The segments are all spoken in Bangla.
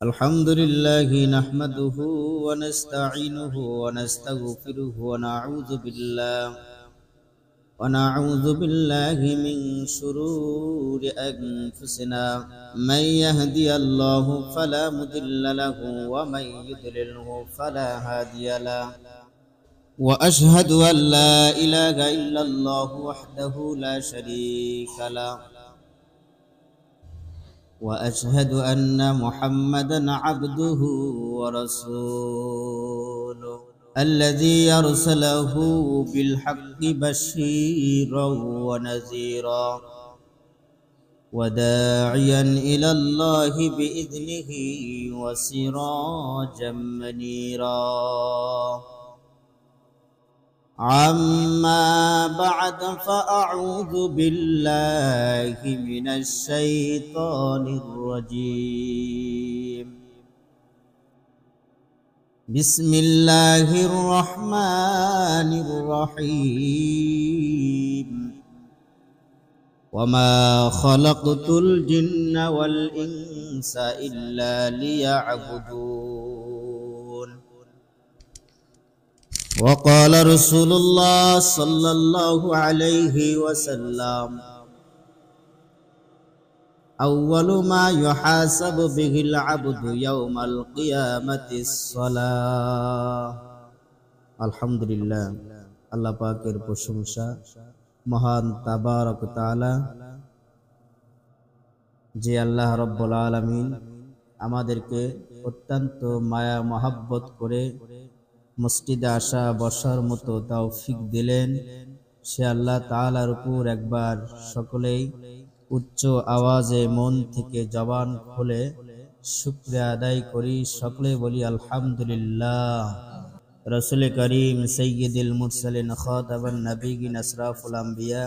الحمد لله نحمده ونستعينه ونستغفره ونعوذ بالله من شرور أنفسنا من يهدي الله فلا مضل له ومن يضلله فلا هادي له وأشهد أن لا إله إلا الله وحده لا شريك له وأشهد أن محمدًا عبده ورسوله الذي أرسله بالحق بشيرًا ونذيرًا وداعيًا إلى الله بإذنه وسراجًا منيرًا أما بعد فأعوذ بالله من الشيطان الرجيم بسم الله الرحمن الرحيم وما خلقت الجن والإنس إلا ليعبدون وقال رسول الله صلى الله عليه وسلم أول ما يحاسب به العبد يوم القيامة الصلاة الحمد لله আল্লাহ পাকের প্রশংসা মহান তাবারক তাআলা যে আল্লাহ রাব্বুল আলামিন আমাদেরকে অত্যন্ত মায়া মহব্বত করে মসজিদে আসা বসার মতো তৌফিক দিলেন সে আল্লাহ তাআলার উপর একবার সকলেই উচ্চ আওয়াজে মন থেকে জবান খুলে শুকরিয়া আদায় করি সকলে বলি আলহামদুলিল্লাহ রাসূল করিম সাইয়্যিদুল মুরসালিন খাতাবান নবিয়্যিন আশরাফুল আম্বিয়া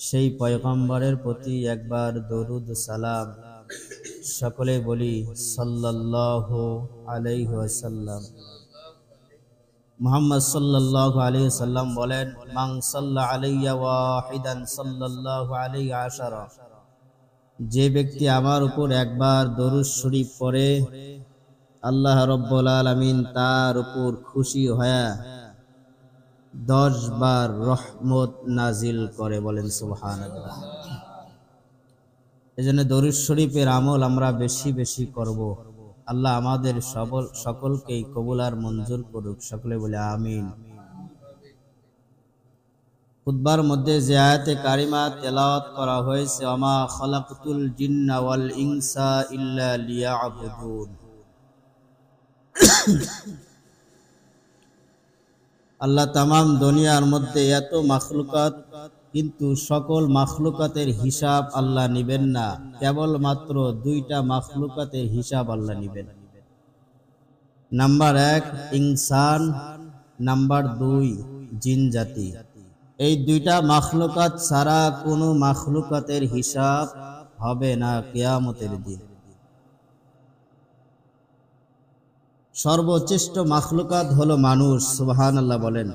সেই পয়গম্বরের প্রতি একবার দরুদ সালাম সকলে বলি সাল্লাল্লাহু আলাইহি ওয়াসাল্লাম মুহাম্মদ সাল্লাল্লাহু আলাইহি ওয়াসাল্লাম বলেন মান সাল্লা আলাইয়া ওয়াহিদান সাল্লাল্লাহু আলাইহি আশারা যে ব্যক্তি আমার উপর একবার দরুদ শরীফ পড়ে আল্লাহ রাব্বুল আলামিন তার উপর খুশি হয়ে 10 বার রহমত নাজিল করে বলেন সুবহানাল্লাহ। এজন্য দরুদ শরীফের আমল আমরা বেশি বেশি করব। আল্লাহ আমাদের সকলকেই কবুল আর মঞ্জুর করুক সকলে বলে আমিন। খুতবার মধ্যে যে আয়াতে কারিমা তেলাওয়াত করা হয়েছে ওমা খালাকতুল জিন্না ওয়াল ইনসা ইল্লা লিয়াবুদুন, আল্লাহ তামাম দুনিয়ার মধ্যে এত মাখলুকাত কিন্তু সকল মাখলুকাতের হিসাব আল্লাহ নিবেন না, কেবলমাত্র দুইটা মাখলুকাতের হিসাব আল্লাহ নিবেন। নাম্বার 1 ইনসান, নাম্বার 2 জিন জাতি। এই দুইটা মাখলুকাত ছাড়া কোনো মাখলুকাতের হিসাব হবে না কিয়ামতের দিন। সর্বশ্রেষ্ঠ মাখলুকাত হলো মানুষ, সুবহানাল্লাহ বলেন।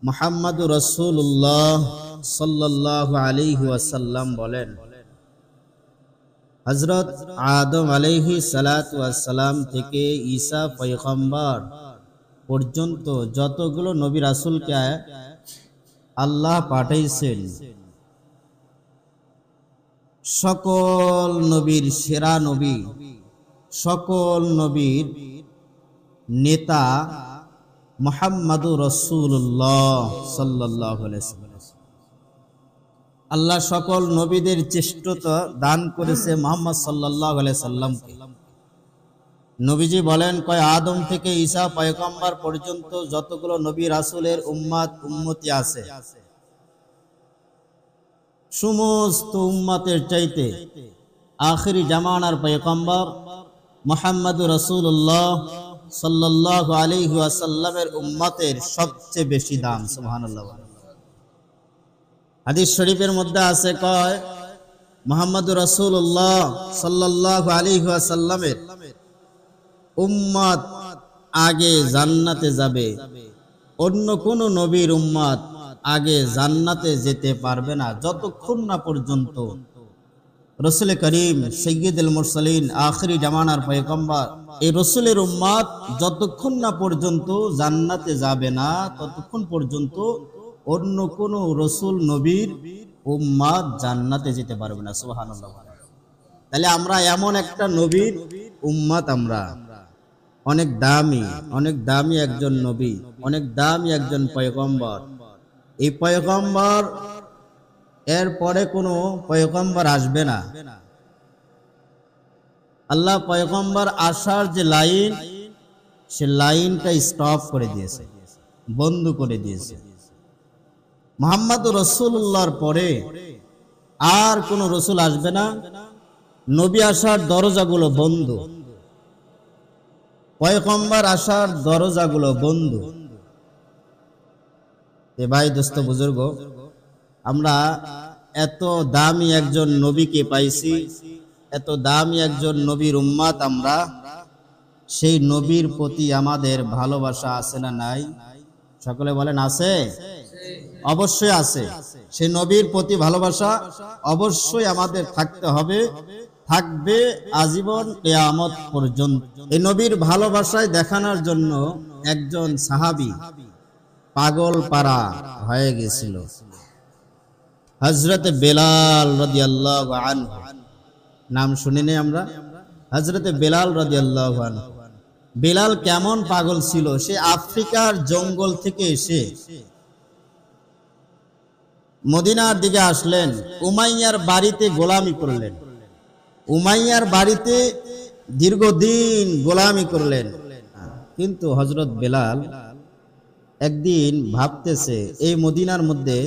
মুহাম্মাদুর রাসূলুল্লাহ সাল্লাল্লাহু আলাইহি ওয়াসাল্লাম বলেন হযরত আদম আলাইহিস সালাতু ওয়াস সালাম থেকে ঈসা পয়গম্বর পর্যন্ত যতগুলো নবী রাসূলকে আল্লাহ পাঠাইছেন সকল নবীর সেরা নবী, সকল নবীর নেতা মুহাম্মাদুর রাসূলুল্লাহ সাল্লাল্লাহু আলাইহি ওয়াসাল্লাম। আল্লাহ সকল নবীদের শ্রেষ্ঠতা দান করেছে মুহাম্মদ সাল্লাল্লাহু আলাইহি সাল্লামকে। নবীজি বলেন কয় আদম থেকে ঈসা পয়গম্বর পর্যন্ত যতগুলো নবী রাসূলের উম্মতি আছে সমস্ত উম্মতের চাইতে আখিরি জামানার পয়গম্বর মুহাম্মাদুর রাসূলুল্লাহ সাল্লাল্লাহু আলাইহি ওয়াসাল্লামের উম্মতের সবচেয়ে বেশি দাম, সুবহানাল্লাহ। হাদিস শরীফের মধ্যে আছে কয় মুহাম্মাদুর রাসূলুল্লাহ সাল্লাল্লাহু আলাইহি ওয়াসাল্লামের উম্মত আগে জান্নাতে যাবে, অন্য কোন নবীর উম্মত আগে জান্নাতে যেতে পারবে না যতক্ষণ না পর্যন্ত রসুল করিম সৈয়দুল মুরসালিন আখিরি জামানার পয়গম্বর, এই রসুলের উম্মত যতক্ষণ না পর্যন্ত জান্নাতে যাবে না ততক্ষণ পর্যন্ত অন্য কোন রসুল নবীর উম্মত জান্নাতে যেতে পারবে না। সুবহানাল্লাহ। তাহলে আমরা এমন একটা নবীর উম্মত, আমরা অনেক দামি একজন নবী, অনেক দামি একজন পয়গম্বর। এই পয়গম্বর এর পরে কোনো পয়গম্বর আসবে না। আল্লাহ পয়গম্বর আসার যে লাইন, সে লাইনটা স্টপ করে দিয়েছে, বন্ধ করে দিয়েছে। মুহাম্মদুর রাসূলুল্লাহর পরে আর কোন রসুল আসবে না। নবী আসার দরজাগুলো বন্ধ, পয়গম্বর আসার দরজাগুলো বন্ধ। ভাই দোস্ত বুজুর্গ, আমরা এত দামি একজন নবীকে পাইছি, এত দামি একজন নবীর উম্মত আমরা। সেই নবীর প্রতি আমাদের ভালোবাসা আছে না নাই? সকলে বলেন আছে? অবশ্যই আছে। সেই নবীর প্রতি ভালোবাসা অবশ্যই আমাদের থাকতে হবে, থাকবে আজীবন কিয়ামত পর্যন্ত। এই নবীর ভালোবাসায় দেখানোর জন্য একজন সাহাবী পাগল পারা হয়ে গেছিল। হযরত বেলাল রাদিয়াল্লাহু আনহু, নাম শুনিনি আমরা? হযরত বেলাল রাদিয়াল্লাহু আনহু। বেলাল কেমন পাগল ছিল! সে আফ্রিকার জঙ্গল থেকে এসে মদিনার দিকে আসলেন, উমাইয়ার বাড়িতে গোলামি করলেন। উমাইয়ার বাড়িতে দীর্ঘদিন গোলামি করলেন। কিন্তু হযরত বেলাল একদিন ভাবতেছে, এই মদিনার মধ্যে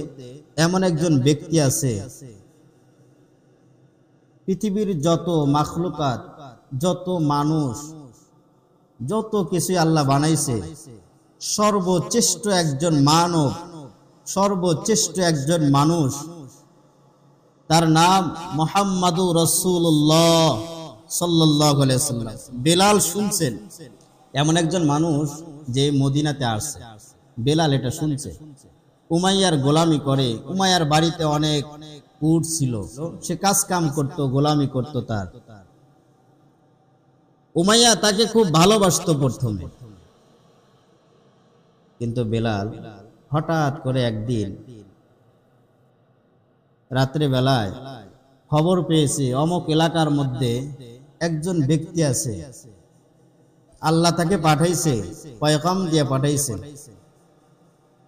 এমন একজন ব্যক্তি আছে, পৃথিবীর যত মাখলুকাত, যত মানুষ, যত কিছু আল্লাহ বানাইছে, সর্বশ্রেষ্ঠ একজন মানব, সর্বশ্রেষ্ঠ একজন মানুষ, তার নাম মুহাম্মাদুর রাসূলুল্লাহ সাল্লাল্লাহু আলাইহি ওয়াসাল্লাম। বেলাল শুনছেন এমন একজন মানুষ যে মদিনাতে আসছে। বেলাল এটা শুনছে। উমাইয়ার গোলামি করে, উমাইয়ার বাড়িতে অনেক উট ছিল, সে কাজ কাম করত, গোলামি করত তার। উমাইয়া তাকে খুব ভালোবাসতো প্রথমে, কিন্তু বেলাল হঠাৎ করে একদিন রাত্রে বেলায় খবর পেয়েছে অমুক এলাকার মধ্যে একজন ব্যক্তি আছে, আল্লাহ তাকে পাঠাইছে, পয়গাম দিয়ে পাঠাইছেন,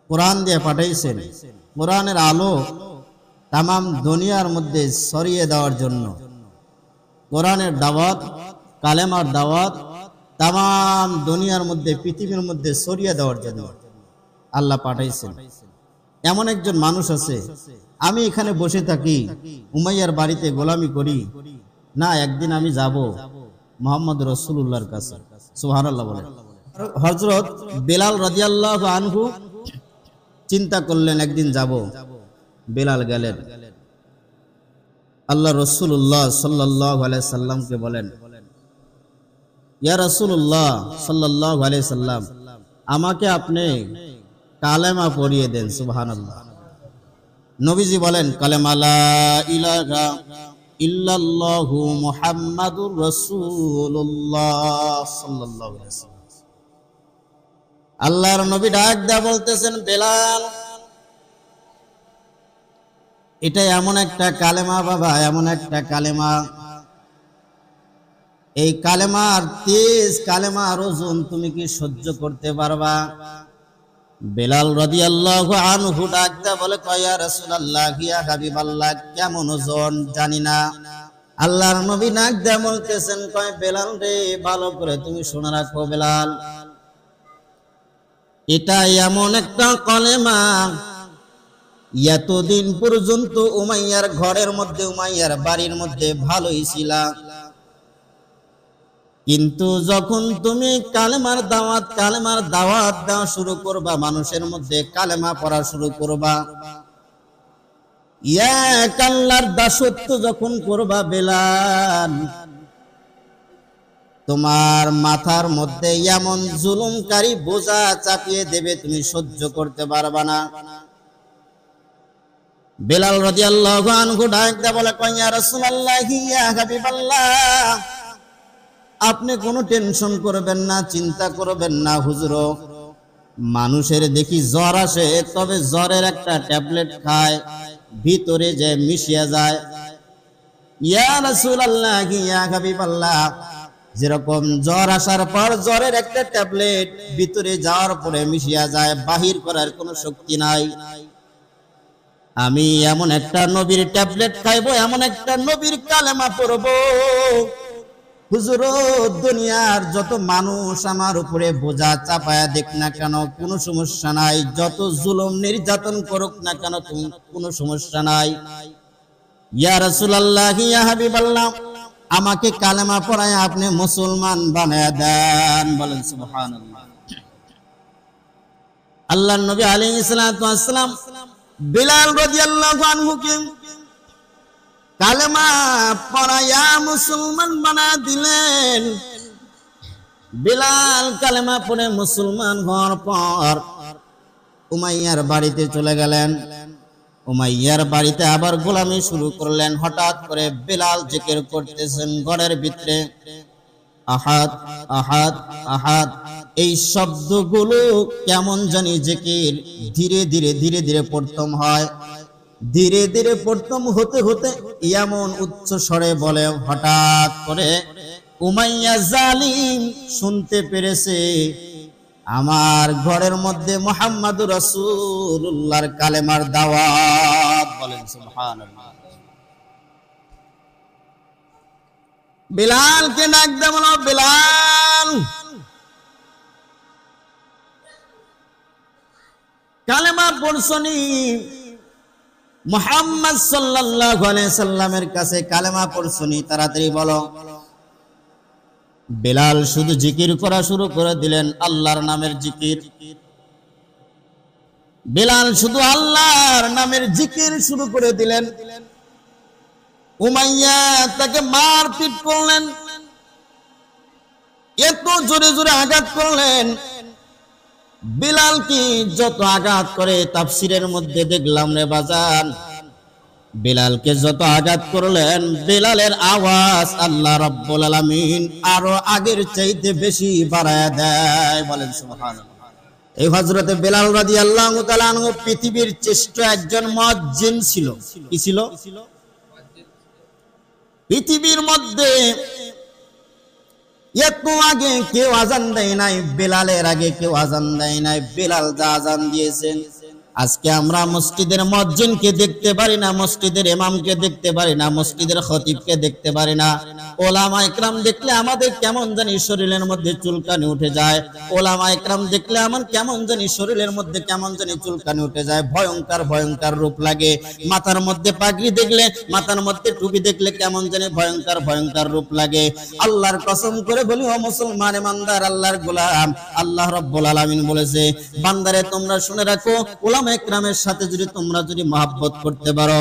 কোরআন দিয়ে পাঠাইছেন, কোরআনের আলো তামাম দুনিয়ার মধ্যে ছড়িয়ে দেওয়ার জন্য, কোরআনের দাওয়াত, কালেমার দাওয়াত তামাম দুনিয়ার মধ্যে, পৃথিবীর মধ্যে ছড়িয়ে দেওয়ার জন্য আল্লাহ পাঠাইছেন। এমন একজন মানুষ আছে, আমি এখানে বসে থাকি, উমাইয়ার বাড়িতে গোলামি করি না, একদিন আমি যাব মুহাম্মদ রাসূলুল্লাহর কাছে। সুবহানাল্লাহ বলেন। হযরত বেলাল রাদিয়াল্লাহু আনহু চিন্তা করলেন একদিন যাব। বেলাল গেলেন। আল্লাহ রাসূলুল্লাহ সাল্লাল্লাহু আলাইহি সাল্লামকে বলেন, ইয়া রাসূলুল্লাহ সাল্লাল্লাহু আলাইহি সাল্লাম, আমাকে আপনি কালেমা পড়িয়ে দেন। সুবহানাল্লাহ। নবীজি বলেন, কালেমা লা ইলাহা ইল্লাল্লাহু মুহাম্মাদুর রাসূলুল্লাহ সাল্লাল্লাহু আলাইহি সাল্লাম। আল্লাহর নবী ডাক দেয়া বলতেছেন, বেলাল, এটা এমন একটা কালেমা বাবা, এমন একটা কালেমা, এই কালেমার তেজ, কালেমার ওজন তুমি কি সহ্য করতে পারবা? বেলাল রাদিয়াল্লাহু আনহু ডাক দেয়া বলে, ইয়া রাসূলুল্লাহ, ইয়া হাবিবাল্লাহ, কেমন ওজন জানি না। আল্লাহর নবী ডাক দেয়া বলতেছেন, কয় বেলাল রে, ভালো করে তুমি শুনে রাখো বেলাল, এটা এমন একটা কালেমা, এতদিন পর্যন্ত উমাইয়ার ঘরের মধ্যে, উমাইয়ার বাড়ির মধ্যে ভালোই ছিলা, কিন্তু যখন তুমি কালেমার দাওয়াত দেওয়া শুরু করবা, মানুষের মধ্যে কালেমা পড়া শুরু করবা, এক আল্লাহর দাসত্ব যখন করবা বেলাল, তোমার মাথার মধ্যে এমন জুলুমকারী বোঝা চাপিয়ে দেবে, তুমি সহ্য করতে পারবা না। বেলাল রাদিয়াল্লাহু আনহু ডাক দিয়ে বলে, ইয়া রাসূলুল্লাহ, ইয়া হাবিবাল্লাহ, আপনি কোনো টেনশন করবেন না, চিন্তা করবেন না হুজুর। মানুষের দেখি জ্বর আসে, তবে জ্বরের একটা ট্যাবলেট খায়, ভিতরে যে মিশিয়ে যায়। ইয়া রাসূলুল্লাহ, ইয়া হাবিবাল্লাহ, যেরকম জ্বর আসার পর জ্বরের একটা ট্যাবলেট ভিতরে যাওয়ার পরে মিশিয়া যায়, বাহির করার কোনো শক্তি নাই, আমি এমন একটা নবীর ট্যাবলেট খাইবো, এমন একটা নবীর কালেমা পড়বো হুজুর, দুনিয়ার যত মানুষ আমার উপরে বোঝা চাপায়া দেখ না কেন, কোনো সমস্যা নাই, যত জুলুম নির্যাতন করুক না কেন, কোনো সমস্যা নাই। ইয়া রাসূলুল্লাহ, ইয়া হাবিবাল্লাহ, আমাকে কালেমা পড়ায় আপনি মুসলমান বানায় দেন। বলেন সুবহানাল্লাহ। আল্লাহর নবী আলাইহিস সালাতু ওয়াস সালাম বিলাল রাদিয়াল্লাহু আনহুকে কালেমা পড়ায়া মুসলমান বানায় দিলেন। বিলাল কালেমা পড়ে মুসলমান হওয়ার পর উমাইয়ার বাড়িতে চলে গেলেন। উমাইয়ার বাড়িতে আবার গোলামি শুরু করলেন। হঠাৎ করে বিলাল জিকির করতেছেন ঘরের ভিতরে, আহাদ আহাদ আহাদ। এই শব্দগুলো কেমন জানি জিকির ধীরে ধীরে ধীরে ধীরে প্রথম হয়, ধীরে ধীরে প্রথম হতে হতে এমন উচ্চ স্বরে বলে, হঠাৎ করে উমাইয়া জালিম শুনতে পেরেছে আমার ঘরের মধ্যে মুহাম্মাদুর রাসূলুল্লাহর কালেমার দাওয়াত। বলেন সুবহানাল্লাহ। বিলালকে ডাক দিয়ে বলো, বিলাল, কালেমা পড়ছনি? মুহাম্মদ সাল্লাল্লাহু আলাইহি সাল্লামের কাছে কালেমা পড়ছনি? তাড়াতাড়ি বলো। বিলাল শুধু জিকির করা শুরু করে দিলেন, আল্লাহর নামের জিকির। বিলাল শুধু আল্লাহর নামের জিকির শুরু করে দিলেন। উমাইয়া তাকে মারপিট করলেন, এত জোরে জোরে আঘাত করলেন। বিলাল কি যত আঘাত করে তাফসিরের মধ্যে দেখলাম রে বাজান, বিলালকে যত আঘাত করলেন বিলালের আওয়াজ আল্লাহ রাব্বুল আলামিন আরো আগের চাইতে বেশি বাড়ায়া দেয়। বলেন সুবহানাল্লাহ। এই হযরতে বিলাল রাদিয়াল্লাহু তাআলা আনহু পৃথিবীর শ্রেষ্ঠ একজন মুয়াজ্জিন ছিল। কি ছিল? পৃথিবীর মধ্যে এত আগে কেউ আজান দেয় নাই, বিলালের আগে কেউ আজান দেয় নাই। বিলাল যা আজান দিয়েছেন, আজকে আমরা মসজিদের মুয়াজ্জিনকে দেখতে পারি না, মসজিদের ইমামকে দেখতে পারি না, মসজিদের খতিবকে দেখতে পারি না। ওলামা ইকরাম দেখলে আমাদের কেমন জানি শরীরের মধ্যে চুলকানি উঠে যায়। ওলামা ইকরাম দেখলে আমার কেমন জানি শরীরের মধ্যে কেমন জানি চুলকানি উঠে যায়, ভয়ঙ্কর ভয়ঙ্কর রূপ লাগে। মাথার মধ্যে পাগড়ি দেখলে, মাথার মধ্যে টুপি দেখলে কেমন জানি ভয়ঙ্কর ভয়ঙ্কর রূপ লাগে। আল্লাহর কসম করে বলি ও মুসলমান ইমানদার আল্লাহর গোলাম, আল্লাহ রাব্বুল আলামিন বলেছে, বান্দারে তোমরা শুনে রাখো, ওলামা ইকরামের সাথে যদি তোমরা যদি মহব্বত করতে পারো,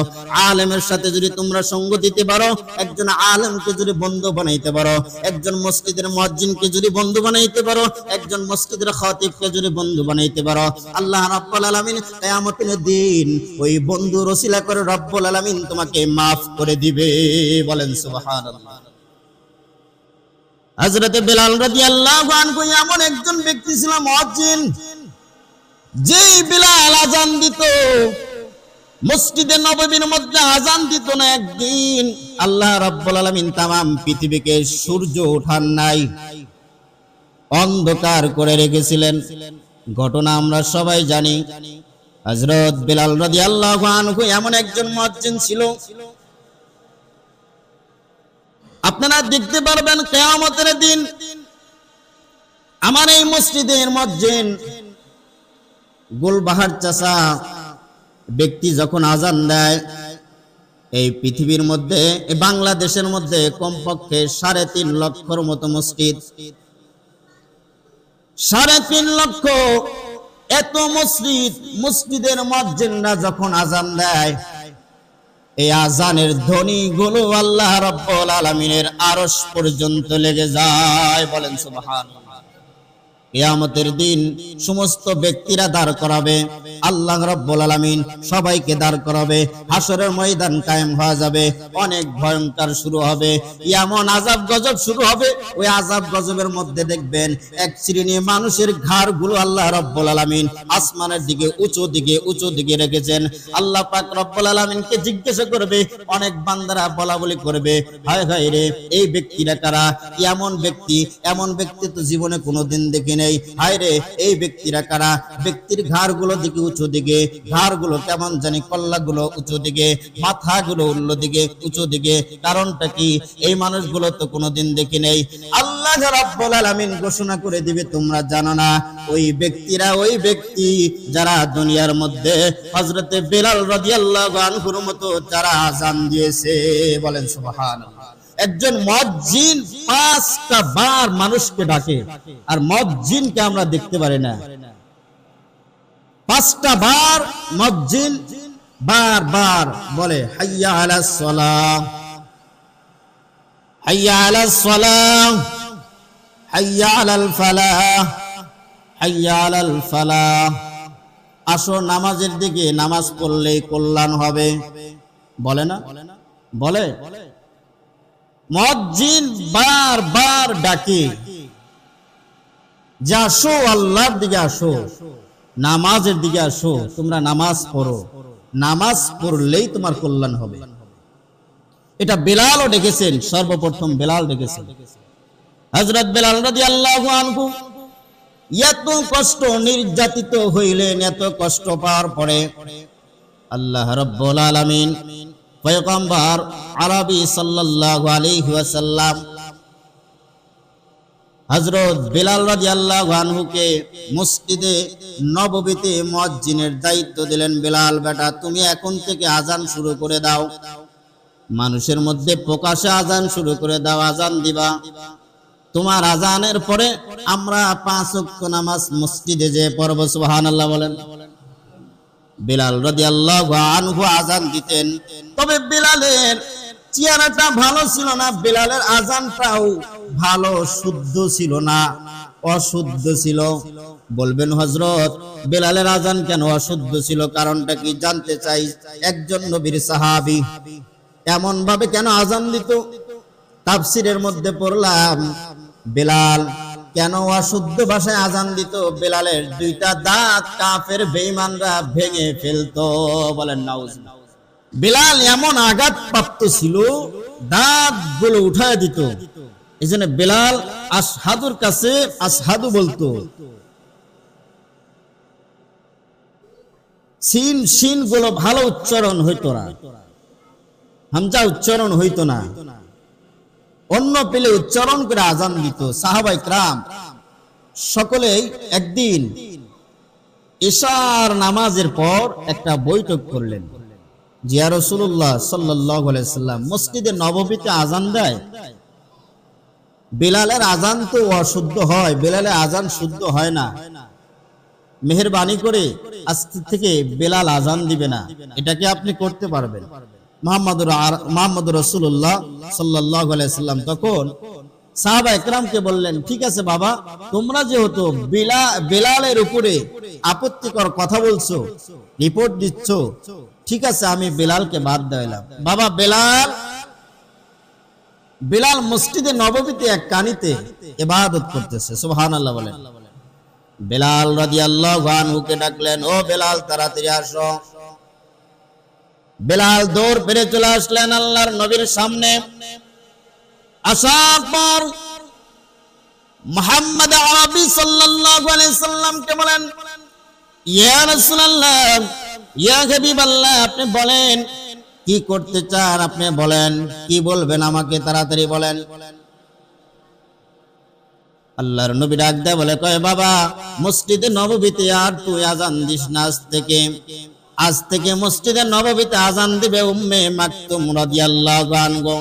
আলেমের সাথে যদি তোমরা সঙ্গ দিতে পারো, একজন আলেমকে যদি বন্ধু বানাইতে পারো, একজন মসজিদের মুয়াজ্জিনকে যদি বন্ধু বানাইতে পারো, একজন মসজিদের খতিবকে যদি বন্ধু বানাইতে পারো, আল্লাহ রাব্বুল আলামিন কিয়ামতের দিন ওই বন্ধু রসিলা করে রাব্বুল আলামিন তোমাকে maaf করে দিবে। বলেন সুবহানাল্লাহ। হযরতে বিলাল রাদিয়াল্লাহু আনহু এমন একজন ব্যক্তি ছিল মুয়াজ্জিন, যেই বিলাল আজান দিত, মসজিদে নববীর মধ্যে আজান দিত না, একদিন আল্লাহ রাব্বুল আলামিন তামাম পৃথিবীকে সূর্য ওঠান নাই, অন্ধকার করে রেখেছিলেন। ঘটনা আমরা সবাই জানি। হযরত বিলাল রাদিয়াল্লাহু আনহু এমন একজন মুয়াজ্জিন ছিল, আপনারা দেখতে পারবেন কিয়ামতের দিন আমার এই মসজিদের মুয়াজ্জিন গোলবাহার চাচা ব্যক্তি যখন আজান দেয়, এই পৃথিবীর মধ্যে বাংলাদেশের মধ্যে কমপক্ষে 3.5 লক্ষর মতো মসজিদ, 3.5 লক্ষ এত মসজিদ, মসজিদের মুয়াজ্জিনরা যখন আজান দেয়, এই আজানের ধ্বনি গুলো আল্লাহ রাব্বুল আলামিনের আরশ পর্যন্ত লেগে যায়। বলেন সুবহানাল্লাহ। কিয়ামতের দিন সমস্ত ব্যক্তিরা দাঁড় করাবে, আল্লাহ রাব্বুল আলামিন সবাইকে দাঁড় করাবে, হাসরের ময়দান কায়েম হয়ে যাবে, অনেক ভয়ঙ্কর শুরু হবে, এমন আযাব গজব শুরু হবে। ওই আযাব গজবের মধ্যে দেখবেন এক শ্রেণী মানুষের ঘাড়গুলো আল্লাহ রাব্বুল আলামিন আসমানের দিকে উঁচু দিকে রেখেছেন। আল্লাহ পাক রব্বুল আলামিনকে জিজ্ঞাসা করবে, অনেক বান্দারা বলাবলি করবে, হায় হায় রে, এই ব্যক্তিরা কারা? এমন ব্যক্তি তো জীবনে কোনোদিন দেখি নেই। হায় রে, এই ব্যক্তিরা কারা? ব্যক্তির ঘাড়গুলো দিকে উঁচু দিকে, ঘাড়গুলো কেমন জানি, কল্লাগুলো উঁচু দিকে, মাথাগুলো উল্টো দিকে উঁচু দিকে। কারণটা কি? এই মানুষগুলো তো কোনোদিন দেখি নেই। আল্লাহ রাব্বুল আলামিন ঘোষণা করে দিবে, তোমরা জানো না ওই ব্যক্তি যারা দুনিয়ার মধ্যে হযরতে বেলাল রাদিয়াল্লাহু আনহুর মতো যারা আযান দিয়েছে। বলেন সুবহানাল্লাহ। একজন মুয়াজ্জিন 5টা বার মানুষকে ডাকে, আর মুয়াজ্জিনকে আমরা দেখতে পারি না। 5টা বার মুয়াজ্জিন বারবার বলে, হাইয়া আলাস সালাহ, হাইয়া আলাস সালাহ, হাইয়া আলাল ফালাহ, হাইয়া আলাল ফালাহ। আসো নামাজের দিকে, নামাজ পড়লেই কল্যাণ হবে। বলে না? বলে। মুয়াজ্জিন বারবার ডাকে যে আসো, আল্লাহর দিকে আসো, নামাজের দিকে আসো, তোমরা নামাজ পড়ো, নামাজ পড়লেই তোমার কল্যাণ হবে। এটা বেলালও ডেকেছেন, সর্বপ্রথম বেলাল ডেকেছেন। হযরত বেলাল রাদিয়াল্লাহু আনহু এত কষ্ট নির্যাতিত হইলেন, এত কষ্ট পাওয়ার পরে আল্লাহ রাব্বুল আলামিন পয়গম্বর আরবি সাল্লাল্লাহু আলাইহি ওয়াসাল্লাম হযরত বেলাল রাদিয়াল্লাহু আনহুকে মসজিদে নববীতে মুয়াজ্জিনের দায়িত্ব দিলেন। বেলাল বেটা, তুমি এখন থেকে আযান শুরু করে দাও, মানুষের মধ্যে প্রকাশ্যে আযান শুরু করে দাও, আযান দিবা। তোমার আযানের পরে আমরা 5 ওয়াক্ত নামাজ মসজিদে যে পড়ব। সুবহানাল্লাহ বলেন। বেলাল রাদিয়াল্লাহু আনহু আযান দিতেন, তবে বেলালের চেহারাটা ভালো ছিল না, বেলালের আযানটাও ভালো শুদ্ধ ছিল না, অশুদ্ধ ছিল। বলবেন হযরত বেলালের আযান কেন অশুদ্ধ ছিল? কারণটা কি জানতে চাই। একজন নবীর সাহাবী এমন ভাবে কেন আযান দিত? তাফসীরের মধ্যে পড়লাম বেলাল কেন অশুদ্ধ ভাষায় আযান দিত? বেলালের 2টা দাঁত কাফের বেঈমানরা ভেঙে ফেলতো। বলেন নাউজুবিল্লাহ। বেলাল এমন আঘাতপ্রাপ্ত ছিল, দাঁতগুলো উঠায় দিত। এজন্য বেলাল আশহাদুর কাছে আশহাদু বলতো, সিন গুলো ভালো উচ্চারণ হইতো না, হামজা উচ্চারণ হইতো না, অন্য পেলে উচ্চারণ করে আযান দিত। সাহাবায়ে কেরাম সকলেই একদিন ইশার নামাজের পর একটা বৈঠক করলেন যে ইয়া রাসূলুল্লাহ সাল্লাল্লাহু আলাইহি সাল্লাম মসজিদে নববীতে আযান দেয়, বেলালের আযান তো অশুদ্ধ হয়, বেলালের আযান শুদ্ধ হয় না, মেহেরবানি করে আজকে থেকে বেলাল আযান দিবে না, এটা কি আপনি করতে পারবেন? মুহাম্মদুর রাসূলুল্লাহ সাল্লাল্লাহু আলাইহি সাল্লাম তখন সাহাবায়ে কেরামকে বললেন, ঠিক আছে বাবা, তোমরা যেহেতু বেলালের উপরে আপত্তিকর কথা বলছো, রিপোর্ট দিচ্ছ, ঠিক আছে আমি বেলালকে বাদ দিলাম। বাবা বেলাল মসজিদে নববীতে এক কানিতে ইবাদত করতেছে। সুবহানাল্লাহ বলেন। বেলাল রাদিয়াল্লাহু আনহুকে ডাকলেন, ও বেলাল তাড়াতাড়ি আসো। বেলাল দৌড় বেড়ে চলে আসলেন আল্লাহর নবীর সামনে। আসার পর মুহাম্মদ আরবি সাল্লাল্লাহু আলাইহি সাল্লামকে বলেন, ইয়া রাসূলুল্লাহ, ইয়া হাবিবাল্লাহ, আপনি বলেন কি করতে চান, আপনি বলেন কি বলবেন, আমাকে তাড়াতাড়ি বলেন। আল্লাহর নবী ডাক দেয় বলে, কয় বাবা, মসজিদে নববীতে আর তুই আযান দিস না, আজ থেকে মসজিদে নববীতে আযান দিবে উম্মে মাকতুম রাদিয়াল্লাহু আনহা।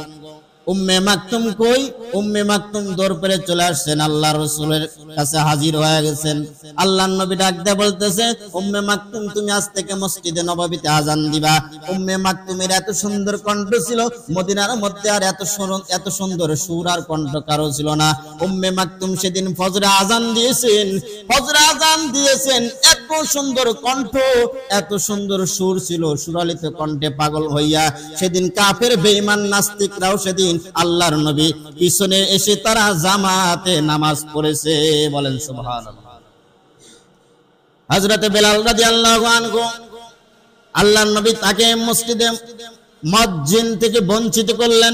উম্মে মাকতুম কই? উম্মে মাকতুম দৌড় পেরে চলে আসছেন, আল্লাহ রাসূলের কাছে হাজির হয়ে গেছেন। আল্লাহর নবী ডাক দিয়ে বলতেছে, উম্মে মাকতুম তুমি আজ থেকে মসজিদে নববীতে আজান দিবা। উম্মে মাকতুমের এত সুন্দর কণ্ঠ ছিল, মদিনার মধ্যে আর এত সুন্দর সুর আর কণ্ঠ কারো ছিল না। উম্মে মাকতুম সেদিন ফজরে আজান দিয়েছেন, ফজরে আজান দিয়েছেন, এত সুন্দর কণ্ঠ, এত সুন্দর সুর ছিল, সুরালিত কণ্ঠে পাগল হইয়া সেদিন কাফের বেঈমান নাস্তিকরাও সেদিন আল্লাহর নবী পিছনে এসে তারা জামাতে নামাজ পড়েছে। বলেন সুবহানাল্লাহ। হযরতে বেলাল রাদিয়াল্লাহু আনহু, আল্লাহর নবী তাকে মসজিদে মুয়াজ্জিন থেকে বঞ্চিত করলেন।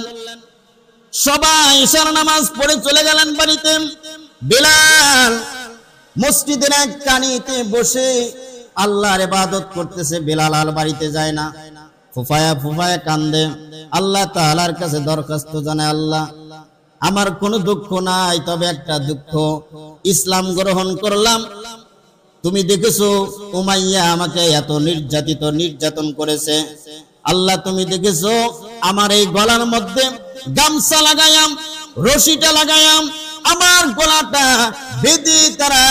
সবাই ইশার নামাজ পড়ে চলে গেলেন বাড়িতে। বেলাল মসজিদের এক কানিতে বসে আল্লাহর ইবাদত করতেছে। বেলাল আর বাড়িতে যায় না, ফুফায়া ফুফায়া কান্দে, আল্লাহ তাআলার কাছে দরখাস্ত জানায়, আল্লাহ আমার কোনো দুঃখ নাই, তবে একটা দুঃখ, ইসলাম গ্রহণ করলাম, তুমি দেখেছো উমাইয়া আমাকে এত নির্যাতন করেছে, আল্লাহ তুমি দেখেছো আমার এই গলার মধ্যে গামছা লাগায়াম, রশিটা লাগায়াম, আমার গলাটা বেঁধে তারা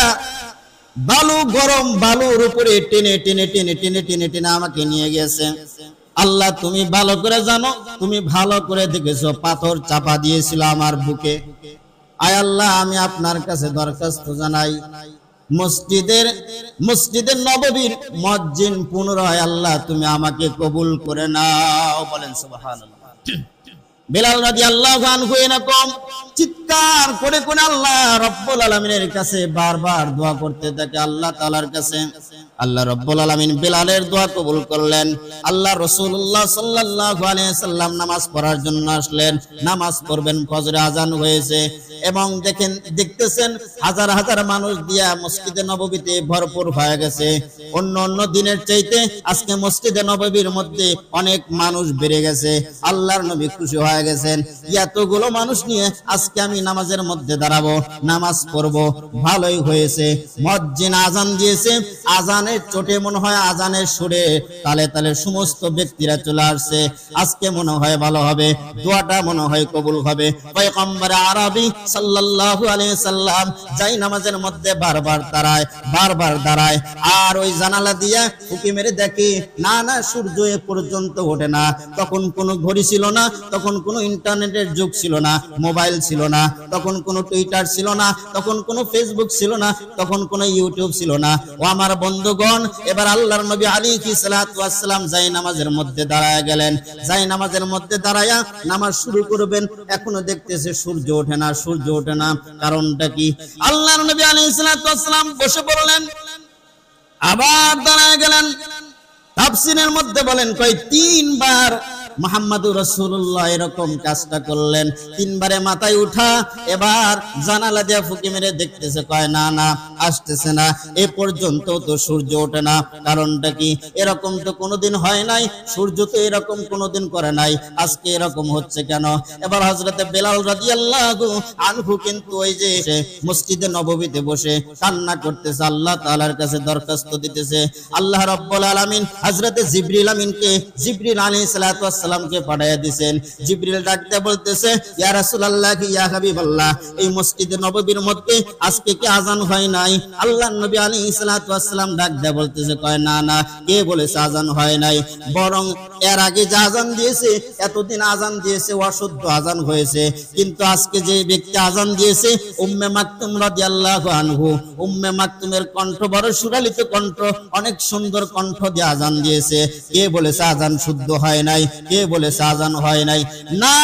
গরম বালুর উপরে টেনে টেনে টেনে টেনে টেনে টেনে আমাকে নিয়ে গেছে। আল্লাহ তুমি ভালো করে জানো, তুমি ভালো করে দেখেছো পাথর চাপা দিয়েছিল আমার বুকে। আয় আল্লাহ, আমি আপনার কাছে দরখাস্ত জানাই, মসজিদের নববীর মুয়াজ্জিন পুনরায় আল্লাহ তুমি আমাকে কবুল করে নাও। বলেন সুবহানাল্লাহ। বেলাল রাদিয়াল্লাহু আনহু এরকম চিৎকার করে করে আল্লাহ রাব্বুল আলামিনের কাছে বারবার দোয়া করতে থাকে, আল্লাহ তাআলার কাছে। আল্লাহ রাব্বুল আলামিন বেলালের দোয়া কবুল করলেন। আল্লাহ রাসূলুল্লাহ সাল্লাল্লাহু আলাইহি সাল্লাম নামাজ পড়ার জন্য আসলেন, নামাজ পড়বেন, ফজরে আজান হয়েছে এবং দেখতেছেন হাজার হাজার মানুষ দিয়া মসজিদে নববীতে ভরপুর হয়ে গেছে। অন্য দিনের চাইতে আজকে মসজিদে নববীর মধ্যে অনেক মানুষ বেড়ে গেছে। আল্লাহর নবী খুশি হয়ে গেছেন, এতগুলো মানুষ নিয়ে আজকে আমি নামাজের মধ্যে দাঁড়াবো, নামাজ পড়বো, ভালোই হয়েছে। মুয়াজ্জিন আজান দিয়েছে, আজানের চোটে মনে হয় আজানের সুরে তালে তালে সমস্ত ব্যক্তিরা চলে আসছে। আজকে মনে হয় ভালো হবে, দোয়াটা মনে হয় কবুল হবে। পয়গম্বর আরবি সাল্লাল্লাহু আলাইহি সাল্লাম যাই নামাজের মধ্যে বারবার দাঁড়ায় আর ওই জানালা দিয়া উঁকি মেরে দেখে না সূর্য এ পর্যন্ত ওঠে না। তখন কোনো ঘড়ি ছিল না, তখন কোনো ইন্টারনেটের যুগ ছিল না, মোবাইল ছিল না, তখন কোনো টুইটার ছিল না, তখন কোনো ফেসবুক ছিল না, তখন কোনো ইউটিউব ছিল না। ও আমার বন্ধুগণ, এবার আল্লাহর নবী আলাইহিস সালাতু ওয়াস সালাম যাই নামাজের মধ্যে দাঁড়ায় গেলেন। যাই নামাজের মধ্যে দাঁড়ায়া নামাজ শুরু করবেন, এখনো দেখতেছে সূর্য ওঠে না। কারণটা কি? আল্লাহর নবী আলাইহিস সালাতু ওয়াস সালাম বসে পড়লেন, আবার দাঁড়ায় গেলেন। তাফসীরের মধ্যে বলেন কয় তিনবার মুহাম্মাদুর রাসূলুল্লাহ এরকম কাজটা করলেন। তিনবারে মাথায় উঠা, এবার জানালা দিয়ে ফুঁকি মেরে দেখতেছে, কয় না আসতেছে না, এ পর্যন্ত তো সূর্য ওঠে না। কারণটা কি? এরকম তো কোনোদিন হয় নাই, সূর্য তো এরকম কোনোদিন করে নাই, আজকে এরকম হচ্ছে কেন? এবার হযরতে বেলাল রাদিয়াল্লাহু আনহু কিন্তু ওই যে মসজিদে নববীতে বসে কান্না করতেছে, আল্লাহ তাআলার কাছে দরখাস্ত দিতেছে। আল্লাহ রাব্বুল আলামিন হযরতে জিবরিল আলাইহিস সালাতু সালামকে পাঠিয়ে দিয়েছেন। জিবরিল ডাকতে বলতেছে, ইয়া রাসূলুল্লাহ, ইয়া হাবিবাল্লাহ, এই মসজিদে নববীর মধ্যে আজকে কি আজান হয় নাই? আল্লাহর নবী আলাইহিস সালাতু সালাম ডাকতে বলতেছে, কয় না, কে বলেছে আজান হয় নাই? বরং এর আগে যে আজান দিয়েছে, এতদিন আজান দিয়েছে অশুদ্ধ আজান হয়েছে, কিন্তু আজকে যে ব্যক্তি আজান দিয়েছে উম্মে মাকতুম রাদিয়াল্লাহু আনহু, উম্মে মাকতুমের কণ্ঠ বড় সুরালিত কণ্ঠ, অনেক সুন্দর কণ্ঠ দিয়ে আজান দিয়েছে। কে বলেছে আজান শুদ্ধ হয় নাই? কে বলেছে আজান হয় নাই? না,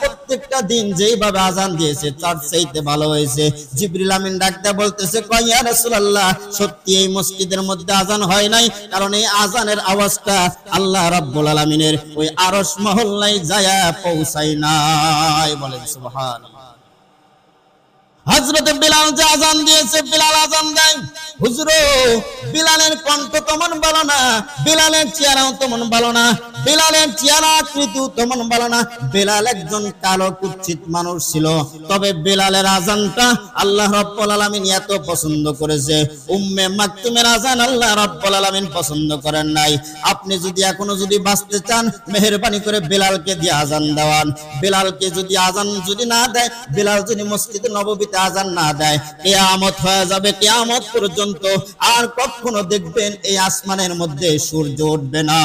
প্রত্যেকটা দিন যেইভাবে আজান দিয়েছে তার চাইতে ভালো হয়েছে। জিবরিল আমিন ডাকতে বলতেছে, কয় ইয়া রাসূলুল্লাহ, সত্যি এই মসজিদের মধ্যে আজান হয় নাই, কারণ এই আজানের আওয়াজটা আল্লাহ রাব্বুল আলামিনের ওই আরশ মহল্লায় যায়া পৌঁছায় নাই। বলেন সুবহানাল্লাহ। হযরত বেলাল যে আজান দিয়েছে, বেলাল আজান দেয়, হুজুর বিলালের কণ্ঠ তেমন ভালো না, বিলালের চেহারাও তেমন ভালো না, বিলালের চেহারা আকৃতিও তেমন ভালো না। বিলাল একজন কালো কুৎসিত মানুষ ছিল, তবে বিলালের আজানটা আল্লাহ রাব্বুল আলামিন এত পছন্দ করেছে, উম্মে মাকতুমের আজান আল্লাহ রাব্বুল আলামিন পছন্দ করেন নাই। আপনি যদি এখনো যদি বাঁচতে চান, মেহেরবানি করে বিলালকে দিয়ে আজান দেওয়ান। বিলালকে যদি আজান যদি না দেয়, বিলাল যদি মসজিদে নববীতে আজান না দেয়, কিয়ামত হয়ে যাবে। কিয়ামত পর্যন্ত আর কখনো দেখবেন এই আসমানের মধ্যে সূর্য উঠবে না।